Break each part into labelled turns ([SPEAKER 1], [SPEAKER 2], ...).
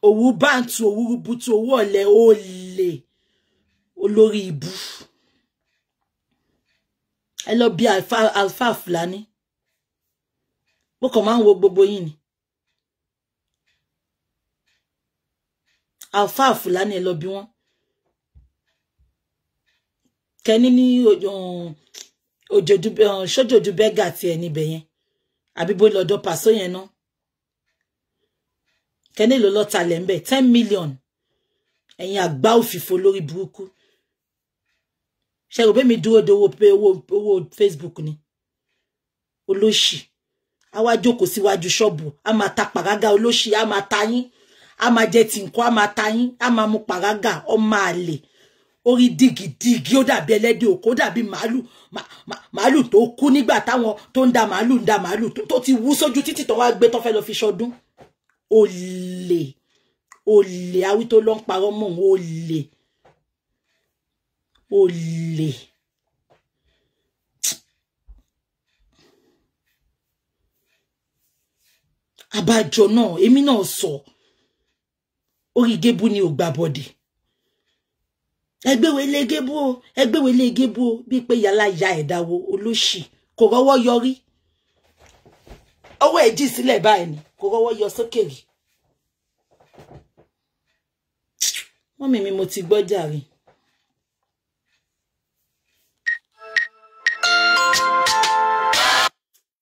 [SPEAKER 1] Owu bantu, owu butu, owu ole, ole. Olórí ibu. Ẹ lọ bí alfa Fulani. Mo kàn máa ń wo gbogbo yín ni. Alfa Fulani ẹ lọ bí wọn. Kẹ́ni ní ṣojoju bega ti ẹ níbẹ̀ yẹn. Àbí bó lọ́dọ̀ Paso yẹn ná. Kẹ́ni ló lọ talẹ̀ ńbẹ̀ 10 million. Ẹ̀yin àgbá òfìfo lórí burúkú. Ṣé rò pé mi dúró de owó Facebook ni. Olóṣì. A wá jókòó síwájú ṣọ́ọ̀bù, a máa ta pàrágà olóṣì, a máa ta yín. A máa jẹ tìǹkọ́, a máa ta yín, a máa mu pàrágà, ọmọ àlè. Orí dìgìdìgì ó dàbí ẹlẹ́dẹ̀ òkú, ó dàbí màálù tó kú nígbà táwọn tó ń da màálù tó ti wú sójú títì tó wá gbé tó fẹ́ lọ fi ṣọdún. Olè awí tó lọ ń parọ́ mọ́ olè. Àbájọ náà èmi náà sọ orí gébú ni ò gbà bọ́dì. Ẹgbẹ́wẹ̀lé gébú o bí pé yàlá ya ẹ̀dáwó olóṣì kò rọ́wọ́ yọrí. Ọwọ́ ẹ̀ jí sílẹ̀ báyìí ni kò rọ́wọ́ yọ sókè rí. Mọ́mì mi mo ti gbọ́ jàre.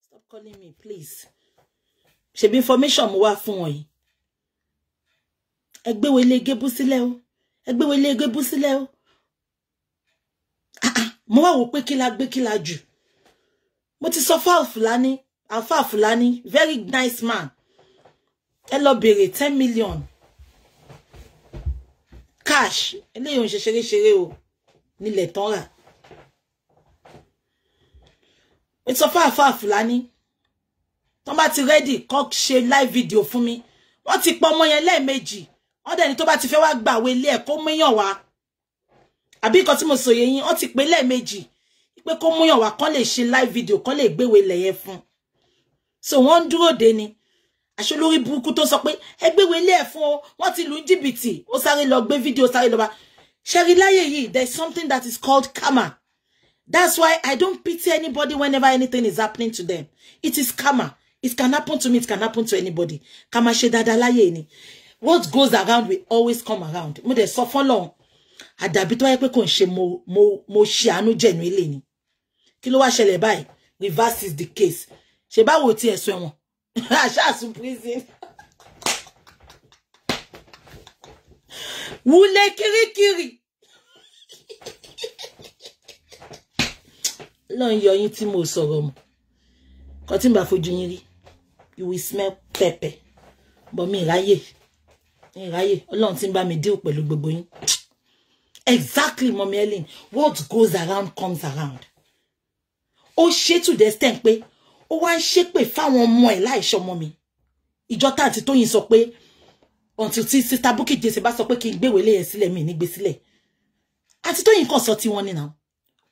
[SPEAKER 1] Stop calling me, please. Ṣebí information mo wá fún wọn yìí. Ẹgbẹ́wẹ̀lé gébú sílẹ̀ o. Ẹgbẹ́wẹ̀lé gébú sílẹ̀ o. Mo wá wò pé kí la gbé kí la jù. Mo ti sọ fún Alfa Fulani, very nice man. Ẹ lọ béèrè 10 million. Cash. Eléyìí ò ń ṣe ṣeré o. Nílẹ̀ tán rà. Mo ti sọ fún Alfa Fulani. Tọ́n bá ti ready kó ṣe live video fún mi. Wọ́n ti pọ̀ ọmọ yẹn lẹ́ẹ̀mejì. Wọ́n dẹ̀ ní tó bá ti fẹ́ wá gbàwé ilé ẹ̀ kó múyàn wá. Àbí nǹkan tí mo sọ yẹn wọ́n ti pè lẹ́ẹ̀mejì pé kó múyàn wá kán lè ṣe live video kán lè gbéwé lẹ̀yẹ fún. So wọ́n ń dúró dè ni. Àṣẹ lórí burúkú tó sọ pé ẹ gbéwé ilé ẹ̀ fún o, wọ́n ti lù ní jìbìtì. Ó sáré lọ gbé video sáré lọ bá. Ṣẹ́rí láyé yìí, there's something that is called karma. That's why I don't pity anybody whenever anything is happening to them. It is karma. It can happen to me, it can happen to anybody. Karma ṣe dáadáa láyé ni. What goes around will always come around. Mo dẹ̀ sọ fọ́lọ́run. Àdàbí tó wáyé pé kò ń ṣe mo ṣe àánú jẹ̀nu ilé ni. Kí ló wá ṣẹlẹ̀ báyìí? Reverse is the case. Ṣé báwo tí ẹ̀sùn ẹ̀wọ̀n? Àṣàṣù prison. Wúlé kirikiri. Lọ́n yọ yín tí mo sọ̀rọ̀ mọ́. Kọ́ tí ń bá fojú yín rí. You will smell pepper. But mi ráyè. Ọlọ́run tí ń bá mi deal pẹ̀lú gbogbo yín. Exactly, Mommy Ellen. What goes around comes around. Ó ṣe to the extent pé ó wá ń ṣépè fáwọn ọmọ ẹ̀ láìṣe ọmọ mi. Ìjọ tá àti Tóyìn sọ pé until tí Sister Bukky Jesse bá sọ pé kí n gbéwèé lé yẹn sílẹ̀ mi ní gbé sílẹ̀. Àti Tóyìn kàn sọ tí wọ́n ní náà.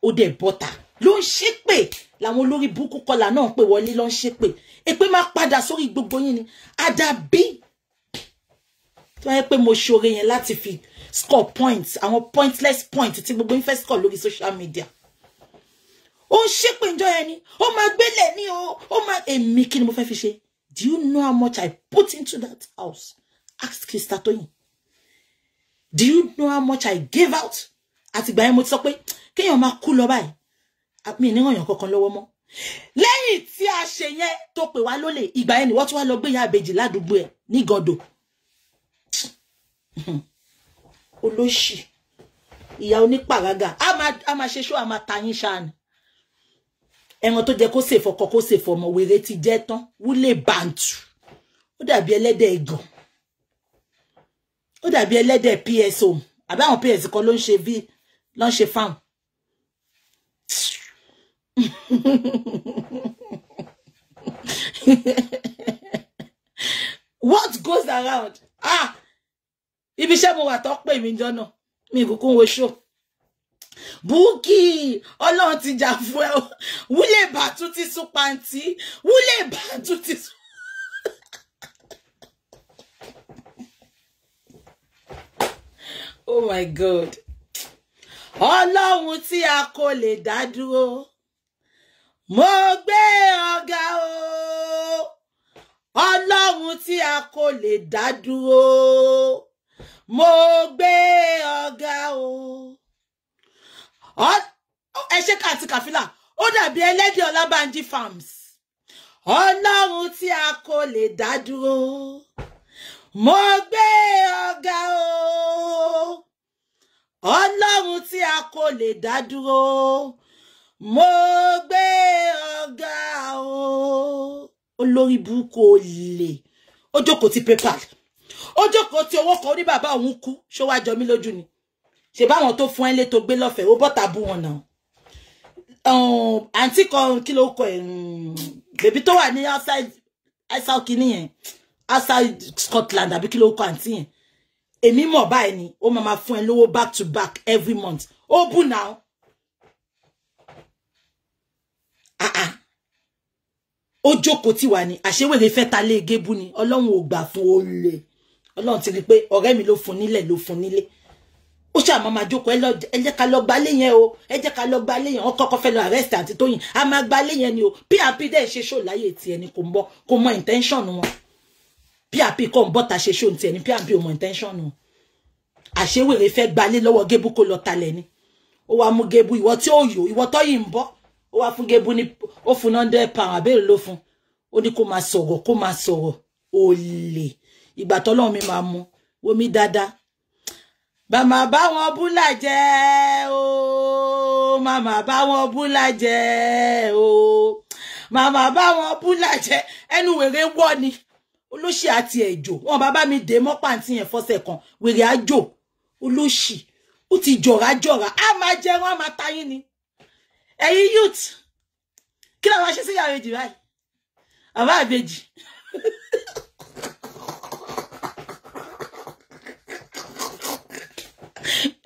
[SPEAKER 1] Ó dẹ̀ bọ́ta. Ló ń ṣépè. Làwọn olórí burúkú kọlà náà pé wọlé ló ń ṣépè. Èpè máa padà sórí gbogbo yín ni. Àdàbí. Tó yẹ pé mo ṣoore yẹn láti fi score points, àwọn pointless points tí gbogbo yín fẹ́ score lórí social media. Ó ń ṣépè ńjọ́ yẹn ni. Ó máa gbélé ní o. Ó máa èmi kí ni mo fẹ́ fi ṣe? Do you know how much I put into that house? Ask Sister Toyin. Do you know how much I gave out? Àti ìgbà yẹn mo ti sọ pé kéèyàn máa kú lọ báyìí. Mi ní ràn yàn kankan lọ́wọ́ mọ́. Lẹ́yìn tí a ṣe yẹn tó pè wá lólè, ìgbà yẹn ni wọ́n tún wá lọ gbé ìyá ìbejì ládùúgbò ẹ̀ ní Gàndò. Olóṣì. Ìyá onípàrágà. A máa ṣe ṣó a máa ta yín ṣáà ni. Ẹran tó jẹ kó ṣe fọkọ kó ṣe fọmọ wèrè ti jẹ tán. Wúlé bàǹtù. Ó dàbí ẹlẹ́dẹ̀ ẹ̀gàn. Ó dàbí ẹlẹ́dẹ̀ PSO. Àbí àwọn PS kan ló ń ṣe farm. What goes around? Ibi iṣẹ́ mo wà tó pè mí jọ náà. Mi kúkú wo show. Bukky, Ọlọ́run ti jà fún ẹ. Wúlé bàtú ti sún pàǹtí. Wúlé bàtú ti sún. Oh my God. Ọlọ́run tí a kò lè dá dúró. Mo gbé ọ̀gá o. Ọlọ́run tí a kò lè dá dúró. Mo gbé ọ̀gá o. Ẹ ṣe ká àti kàfílà. Ó dàbí ẹlẹ́dẹ̀ Ọlábánjí Farms. Ọlọ́run tí a kò lè dá dúró. Mo gbé ọ̀gá o. Ọlọ́run tí a kò lè dá dúró. Mo gbé ọ̀gá o. Olórí burúkú olè. Ó jókòó ti PayPal. Ó jókòó ti owó kan ní bàbá òun kú. Ṣó wá jọ mí lójú ni. Ṣé báwọn tó fún ẹ lé tó gbé lọ́fẹ̀ẹ́ ó bọ́ta bú wọn náà. Àǹtí kan kí ló kọ ẹ̀ bèbí tó wà ní outside kìíní yẹn. Outside Scotland àbí kí ló kọ àǹtí yẹn. Èmi mọ̀ báyìí ni ó máa fún ẹ lówó back to back every month. Ó bú now. Ó jókòó tí wà ní àṣewèrè fẹ́ ta lé gébú ni. Ọlọ́run ò gbà fún olè. Ọlọ́run ti rí pé ọ̀rẹ́ mi ló fún nílé. Ó ṣá máa jókòó ẹ jẹ́ ká lọ gbálé yẹn o. Ẹ jẹ́ ká lọ gbálé yẹn. Ó kọ́kọ́ fẹ́ lọ arrest àti Tóyìn. A máa gbálé yẹn ni o. PRP dẹ̀ ṣe show láyé tí ẹni kò mọ intention wọn. PRP kò ń bọ́ ta ṣe show tí ẹni PRP ò mọ intention wọn. Àṣewèrè fẹ́ gbálé lọ́wọ́ gébú kó lọ talẹ̀ ni. Ó wá mú gébú ìwọ tí ó yò ìwọ Tóyìn ń bọ́. Ó wá fún gébú ní ó fún £100 àbẹ́rẹ́ ló fún. Ó ní kó máa sọ̀rọ̀ olè. Ìgbà tọ́lọ́run mi máa mú wo mi dáadáa. Màmá bá wọn búlà jẹ́ o. Màmá bá wọn búlà jẹ́ o. Màmá bá wọn búlà jẹ́. Ẹnu wèrè wọ́ ni. Olóṣì àti ẹ̀jò. Wọn bàbá mi dé mọ́ pàǹtí yẹn fọ́sẹ̀ kan. Wèrè àjò. Olóṣì. Ó ti jọ̀ra. A máa jẹ wọn, a máa ta yín ni. Ẹ̀yin youth. Kí la máa ṣe sí ìyá ìbejì báyìí? Àbá ìbejì.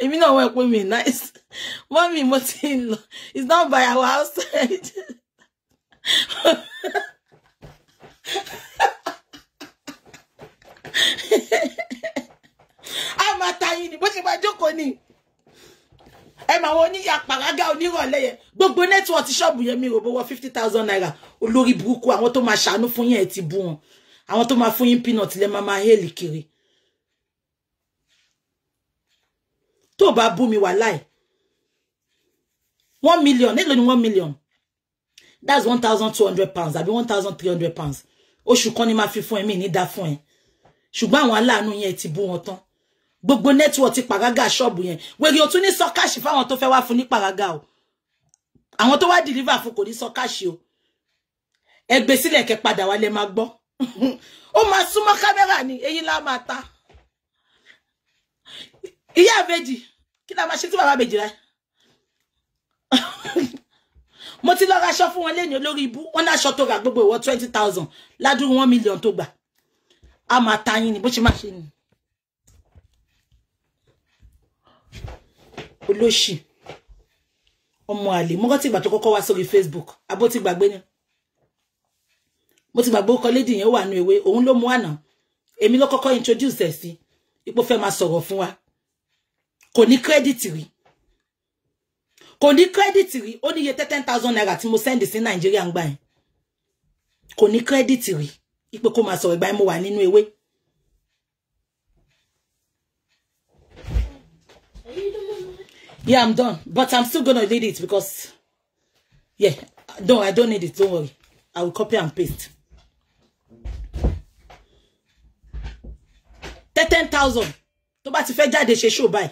[SPEAKER 1] Èmi náà wọ́n pè mí nice. Mommy mo ti ń lọ. It's not by our outside. A máa ta yín ni bó ṣe máa jókòó ni. Ẹ máa wọ́n ní àpàrágá onírọ̀lẹ́ yẹn. Gbogbo network ṣọ́ọ̀bù yẹn mi rò bó wọ́ 50,000 naira. Olórí burúkú àwọn tó máa ṣàánú fún yín ẹ ti bú wọn. Àwọn tó máa fún yín peanut lẹ máa hélì kiri. Tó bá bú mi wà láì. 1 million. Èló ni 1 million? That's £1,200 àbí £1,300. Oṣù kan ni máa fi fún ẹ mi ní dá fún ẹ. Ṣùgbọ́n àwọn aláàánú yẹn ti bú wọn tán. Gbogbo network ti pàrágà ṣọ́ọ̀bù yẹn. Wèrè ò tún ní sọ káàṣì fáwọn tó fẹ́ wá fún ní pàrágà o. Àwọn tó wá deliver fún kò ní sọ káàṣì o. Ẹ gbé sílẹ̀ kẹ́ padà wá lẹ máa gbọ́. Ó máa súnmọ́ kámẹ́rà ni eyín lá máa ta. Ìyá ìbejì kí la máa ṣe tí bàbá ìbejì rẹ. Mo ti lọ ra aṣọ fún wọn lẹ́ni olórí ibú. Wọ́n ní aṣọ tó ra gbogbo ìwọ 20,000 ládùúrú 1 million tó gbà. A máa ta yín ni bó ṣe máa ṣe ni. Olóṣì ọmọ àlè mo rántí ìgbà tó kọ́kọ́ wá sórí Facebook abó ti gbàgbé ni mo ti gbàgbé ọkọ lady yẹn wà nú ewé òun ló mú àná èmi ló kọ́kọ́ introduce ẹ̀ sí ipò fẹ́ máa sọ̀rọ̀ fún wa kò ní credit rí ó ní iye 10,000 naira tí mo send sí Nàìjíríà ń gbà yẹn kò ní credit rí ipò kó máa sọ̀rọ̀ ìgbà yẹn mo wà nínú ewé. Yeah, I'm done. But I'm still going to need it because, yeah, no, I don't need it. Don't worry. I will copy and paste. 10,000. Tó bá ti fẹ́ jáde ṣe show báyìí.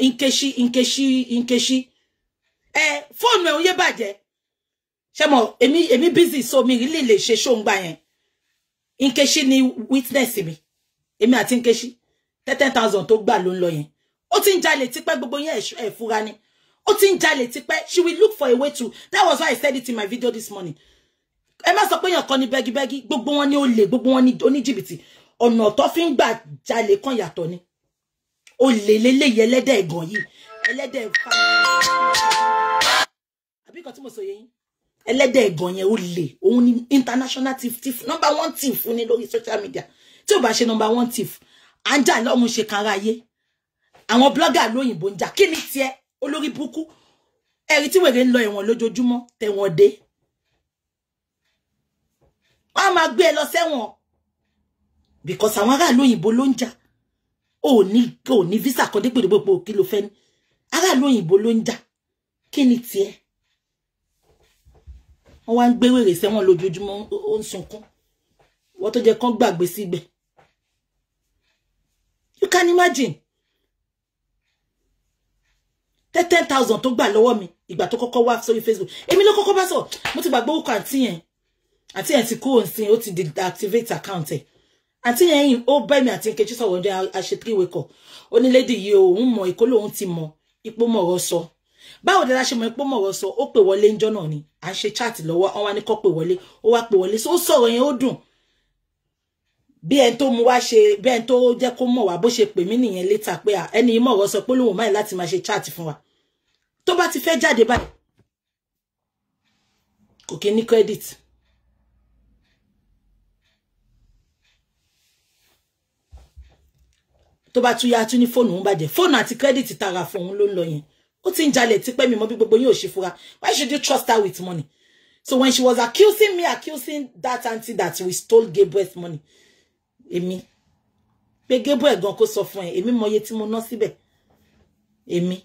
[SPEAKER 1] Nkeshi. Phone me oye bàjẹ́. Ṣé mo, èmi busy so mi really lè ṣe show ngba yẹn. Nkeshi ni witness mi. Èmi àti Nkeshi. 10,000 tó gbà ló ń lọ yẹn. Ó ti ń jalè tipẹ́ gbogbo yẹn ẹ fura ni. Ó ti ń jalè tipẹ́. She will look for a way to. That was why I said it in my video this morning. Ẹ má sọ pé yàn kan ní bẹ́gibẹ́gi. Gbogbo wọn ni olè, gbogbo wọn ni oníjìbìtì. Ọ̀nà tó fi ń gbà jalè kan yàtọ̀ ni. Olè lélẹ́yìí ẹlẹ́dẹ̀ ẹ̀gàn yìí. Ẹlẹ́dẹ̀ fa. Àbí kan tí mo sọ yẹn. Ẹlẹ́dẹ̀ ẹ̀gàn yẹn olè. Òun ni international thief. Number 1 thief ní lórí social media. Tí ó bá ṣe number 1 thief. anja lọ́run ṣe kan ráyé àwọn blogger lóyìnbó ń jà kí ni tiẹ̀ olórí burúkú ẹ̀rí tí wèrè ń lọ ẹ̀wọ̀n lójoojúmọ́ tẹ̀wọ̀n dé wọ́n máa gbé lọ sẹ́wọ̀n because àwọn ará lóyìnbó ló ń jà ó ní visa kan dé pèdèpò kí ló fẹ́ ní ará lóyìnbó ló ń jà kí ni tiẹ̀ wọ́n wá ń gbé wèrè sẹ́wọ̀n lójoojúmọ́ ó ń sunkún wọ́n tó jẹ́ kán gbàgbé síbẹ̀ you can imagine 10,000 tó gbà lọ́wọ́ mi ìgbà tó kọ́kọ́ wá sórí Facebook èmi ló kọ́kọ́ bá sọ mo ti gbàgbé orúkọ àǹtí yẹn ti kúrò nsìn ó ti deactivate account ẹ̀ àǹtí yẹn ó bá mi àti Nkechi sọ̀rọ̀ ọjọ́ àṣẹ 3 wake up ó ní lady yìí òun mọ̀ ìkó lòun ti mọ̀ ipò mọ̀rọ̀ sọ báwo dé la ṣe mọ̀ ipò mọ̀rọ̀ sọ ó pè wọlé ńjọ́ náà ni à ń ṣe chat lọ́wọ́ wọ́n wá ní kó pè wọlé ó wá pè wọlé so ó sọ̀rọ̀ yẹn ó dùn bí ẹni tó mú wá ṣe bí ẹni tó jẹ́ kó mọ̀ wá bó ṣe pè mí nìyẹn later pé ẹni yìí mọ̀rọ̀ sọ pé lóun máa láti máa ṣe chat fún wa tó bá ti fẹ́ jáde báyìí kò kí ní credit tó bá tún yá tún ní fóònù ń bàjẹ́ fóònù àti credit tara fún òun ló ń lọ yẹn ó ti ń jalè tí pẹ́ mi mọ́ bí gbogbo yín ò ṣe fura why should you trust her with money so when she was accusing that auntie that we stole Gabriel's money èmi pé Gabriel gan kó sọ fún ẹ èmi mọye tí mo ná síbẹ̀ èmi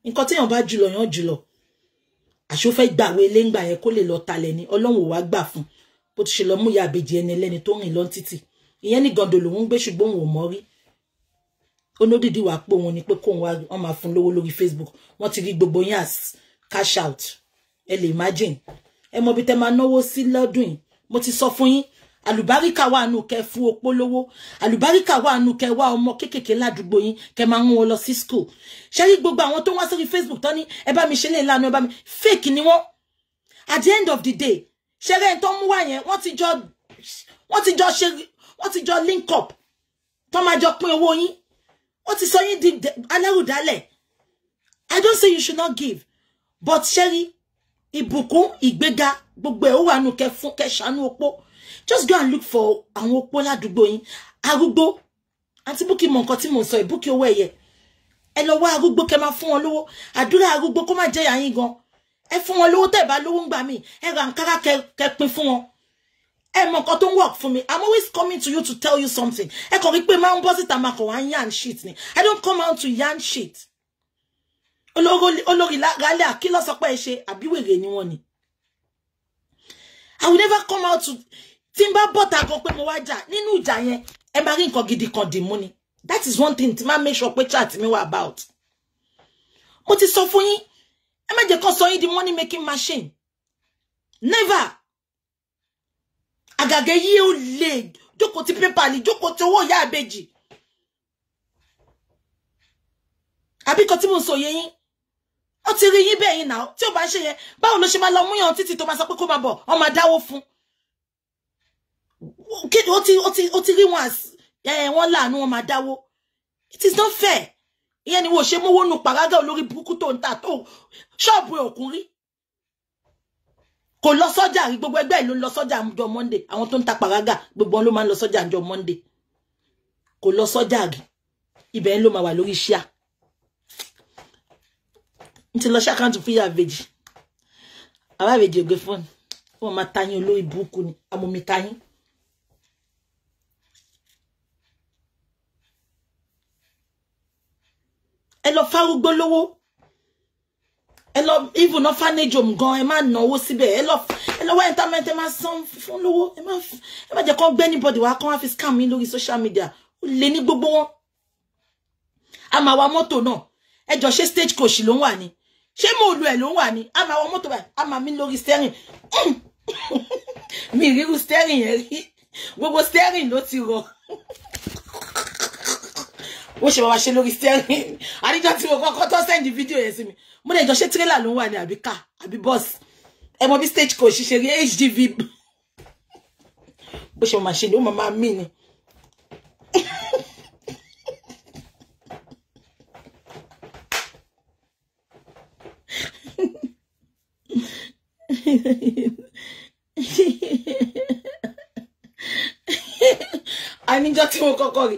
[SPEAKER 1] nǹkan téèyàn bá jùlọ yàn jùlọ àṣó fẹ́ gbàwé léǹgbà yẹn kó lè lọ talẹ̀ ni Ọlọ́run ò wá gbà fún bó ti ṣe lọ mú ya àbèjì ẹni ẹlẹ́ni tó rìn lọ títì ìyẹn ní gàndò lòun gbé ṣùgbọ́n òun ò mọ̀ rí onódìdí wàá pé òun ni pé kóun wá wọn máa fún lówó lórí Facebook wọ́n ti rí gbogbo yín as cash out ẹ lè imagine ẹ mọ̀ bí tẹ́ máa náwó sí lọ́dún yìí mo ti sọ fún yín àlùbáríkà wà nù kẹ́ fún opó lówó àlùbáríkà wà nù kẹ́ wá ọmọ kékèké ládùúgbò yín kẹ́ máa mú wọn lọ sí school ṣé rí gbogbo àwọn tó wá sórí Facebook tán ní ẹ bá mi ṣe lè lanu ẹ bá mi fake ni wọ́n at the end of the day ṣé rẹ̀ tó mú wá yẹn wọ́n ti jọ link up tó máa jọ pín owó yín wọ́n ti sọ yín di alárùdálẹ̀ I don't say you should not give but ṣé rí ìbùkún ìgbéga gbogbo ẹ̀ ó wà nù kẹ́ fún kẹ́ ṣàánú opó just go and look for àwọn opó ládùúgbò yín arúgbó àti Bukky mọ nǹkan tí mo sọ Bukky owó ẹ̀yẹ ẹ lọ wá arúgbó kẹ́ máa fún wọn lówó àdúrà arúgbó kó má jẹ́ yà yín gan ẹ fún wọn lówó tẹ́ bá lówó ń gbà mí ẹ ra Ankara kẹ́ pín fún wọn ẹ mọ nǹkan tó ń work for me I'm always coming to you to tell you something ẹ kàn rí pé máa ń bọ́ síta máa kàn wá yarn shit ni I don't come out to yarn shit olórí lálẹ́ àkí ló sọ pé ẹ ṣe àbíwèrè ni wọ́n ni I will never come out to tí n bá bọ́ta gan pé mo wá jà nínú ìjà yẹn ẹ máa rí nǹkan gidi kan dì mú ni that is one thing tí máa make sure pé chat mi wà about mo ti sọ fún yín ẹ má jẹ́ kán sọ yín di money making machine never àgàgẹ́ yí ó lè jókòó ti pépà ní jókòó ti owó ìyá àbèjì àbí kan tí mo sọ yé yín ó ti rí yín bẹ́ẹ̀ yín náà tí ó bá ń ṣe yẹn báwo ló ṣe máa lọ mú yàn títí tó máa sọ pé kó máa bọ̀ wọ́n máa dáwó fún ó ti rí wọn wọ́n láàánú wọn máa dáwó it is not fair ìyẹn ni wo ṣe mówó nu pàrágà olórí burúkú tó ń ta tó ṣọ́ọ̀bù òkun rí kò lọ sọ́jà rí gbogbo ẹgbẹ́ ìlú lọ sọ́jà ọjọ́ Monday àwọn tó ń ta pàrágà gbogbo wọn ló máa ń lọ sọ́jà ọjọ́ Monday kò lọ sọ́jà rí ibẹ̀ ló máa wà lórí ṣíà nti lọ ṣàkántù fún ìyá àbèjì àwọn àbèjì ògbé fóònù wọn máa tayín olórí burúkú ni amòmí tayín ẹ lọ fárúgbó lówó ẹ lọ even no fanage om gan ẹ má náwó síbẹ̀ ẹ lọ wá entertainment ẹ má san fún lówó ẹ má jẹ́ kó gbé anybody wá kó wá fi scam mi lórí social media ó lè ní gbogbo wọn a máa wa mọ́tò náà ẹ jọ ṣe stage coach ló ń wà ní ṣé mo lu ẹ ló ń wà ní a máa wa mọ́tò báyìí a máa mi lórí steering mi ríru steering yẹn rí gbogbo steering ló ti rọ ó ṣe bàbá ṣe lórí steering àdíjọ tí mo kọ́kọ́ tó send video yẹn sí mi mo lè jọ ṣe trailer ló ń wà ní àbí car àbí bus ẹ mọ bí stage coach ṣe rí HDV bó ṣe máa ṣe ni ó máa mí ni àníjọ tí mo kọ́kọ́ rí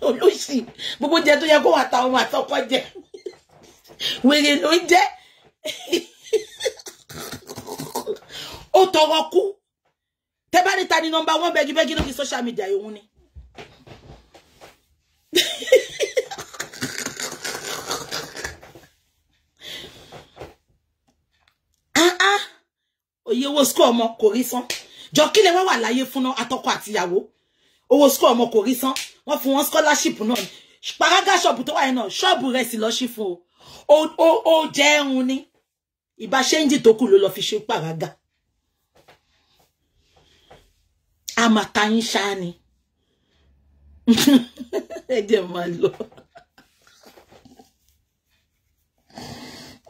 [SPEAKER 1] olóṣì gbogbo jẹ tó yẹ kó wà ta ọmọ àtọkọ jẹ wèrè ló ń jẹ ó tọrọ kú tẹ bá ní ta ni number 1 bẹ́gibẹ́gi lórí social media yòówù ni oye owó school ọmọ kò rí san jọ kí lè wá láyé fún náà àtọkọ àtìyàwó owó school ọmọ kò rí san wọ́n fún wọn scholarship náà Paraga shop tó wà yẹn náà, shop rẹ̀ sì lọ ṣí fún o jẹun ni. Ìbá ṣẹ́ńjì tó kù ló lọ fi ṣe paraga. Amatayin ṣá ni. Ẹ jẹ́ máa lọ.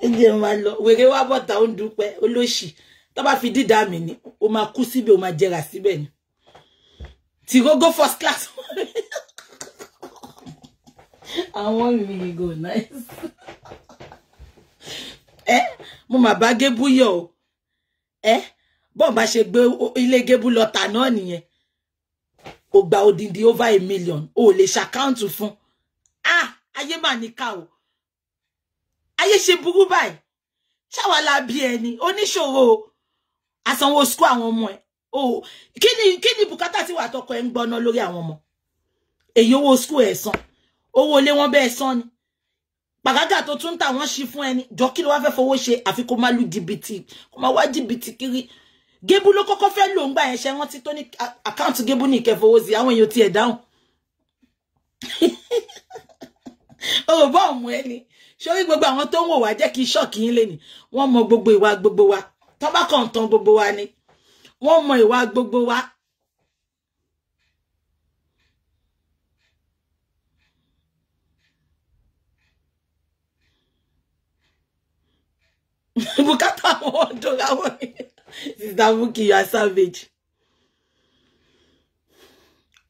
[SPEAKER 1] Ẹ jẹ́ máa lọ. Wèrè wá bọ́ta ó ń dúpẹ́ olóṣì. Tó bá fi dídá mi ni, ó máa kú síbẹ̀, ó máa jẹrà síbẹ̀ ni. Tí go first class. I want me to go nice. Mo ma bá Gébú yọ o. Bọ́n bá ṣe gbé ilé Gébú lọ tà náà nìyẹn. Ó gba odindi over 1 million. O lè ṣàkáùntù fún. Ayé mà níkà o. Ayé ṣe burú báyìí. Ṣáwa la bí ẹni. Oníṣòro àsanwó school àwọn ọmọ ẹ̀. Kíni bùkátà tí wà tọkọ ẹ̀ ń gbọ́ná lórí àwọn ọmọ. Èyí owó school ẹ̀ san. Owó lé wọn bẹ́ẹ̀ san ni. Paraga tó tún tà wọ́n ṣí fún ẹni. Jọ kí ló wá fẹ́ fowó ṣe àfi kó má lu jìbìtì. Kó má wá jìbìtì kiri. Gébú ló kọ́kọ́ fẹ́ lò ń gbà yẹn ṣe wọ́n ti tó ní account Gébú ní ìkẹfowó sí àwọn èèyàn tí ẹ̀ dáhùn. Ó bá ọmọ ẹni. Ṣorí gbogbo àwọn tó ń wò wá jẹ́ kí ṣọ́ọ̀kì yín lé ní. Wọ́n mọ gbogbo ìwà gbogbo wa. Tó bá kàn tán gbogbo wa ni. Wọ́n mọ ìwà gbogbo wa. Bukata wọ́n dọ́ra wọ́n. Sister Bukky, you are savage.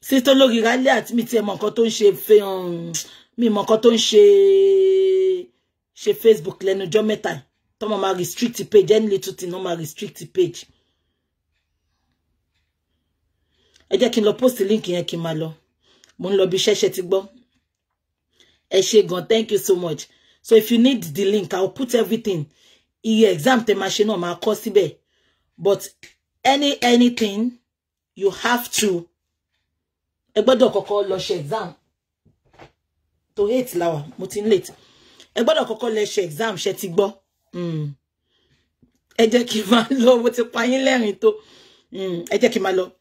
[SPEAKER 1] Sister lórí rálẹ̀ àti mi tí ẹ mọ̀ nǹkan tó ń ṣe mi mọ̀ nǹkan tó ń ṣe Facebook lẹ́nu ọjọ́ mẹ́ta. Tó máa restrict page, any little thing no máa restrict page. Ẹ jẹ́ kí n lọ post link yẹn kí n máa lọ. Mo ń lọ bí ṣẹ̀ṣẹ̀ ti gbọ́. Ẹ ṣé gan, thank you so much. So if you need the link, I'll put everything. Iye exam te ma ṣe náà máa kọ síbẹ̀. But anything you have to. Ẹ gbọ́dọ̀ kọ́kọ́ lọ ṣe exam. To hate lawa, mo ti late. Ẹ gbọ́dọ̀ kọ́kọ́ lọ ṣe exam ṣe ti gbọ́. Ẹ jẹ́ kí máa lọ, mo ti pa yín lẹ́rìn tó. Ẹ jẹ́ kí máa lọ.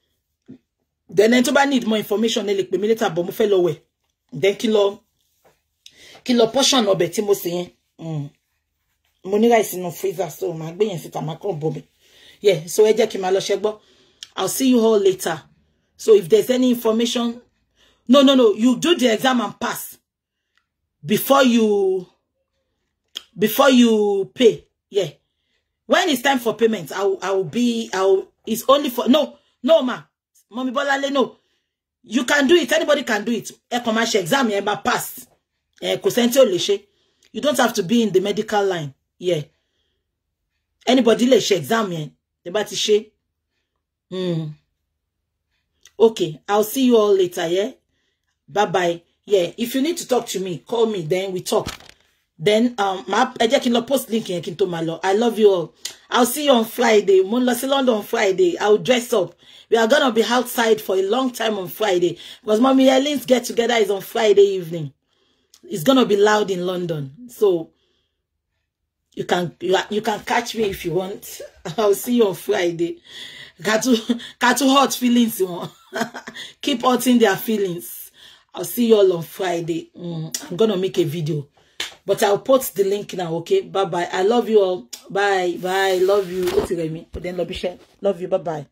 [SPEAKER 1] Then ẹni tó bá need more information ẹ lè pè mí later, but mo fẹ́ lọ wẹ̀. Then kí lọ portion ọbẹ̀ tí mo ṣe yẹn. Mo ní rice no freezer, so ma gbé yẹn síta ma kàn bọ̀ mi. Yeah, so ẹ jẹ́ kí máa lọ ṣe gbọ́. I'll see you all later. So if there's any information, no, you do the exam and pass before you pay. Yeah. When it's time for payment, it's only for no ma. Mommy Bolale, no. You can do it. Anybody can do it. A commercial exam, yeah, but pass. You don't have to be in the medical line. Yeah. Anybody le she exam, yeah. The bati she. Okay. I'll see you all later, yeah. Bye-bye. Yeah. If you need to talk to me, call me, then we talk. Then, I just post link in Kinto Malo. I love you all. I'll see you on Friday. London on Friday. I'll dress up. We are gonna be outside for a long time on Friday. Because Mommy Ellen's get together is on Friday evening. It's gonna be loud in London. So you can catch me if you want. I'll see you on Friday. Got to hurt feelings. Keep hurting their feelings. I'll see you all on Friday. I'm gonna make a video. But I'll post the link now, okay? Bye-bye. I love you all. Bye. Bye. Love you. Love you. Bye-bye.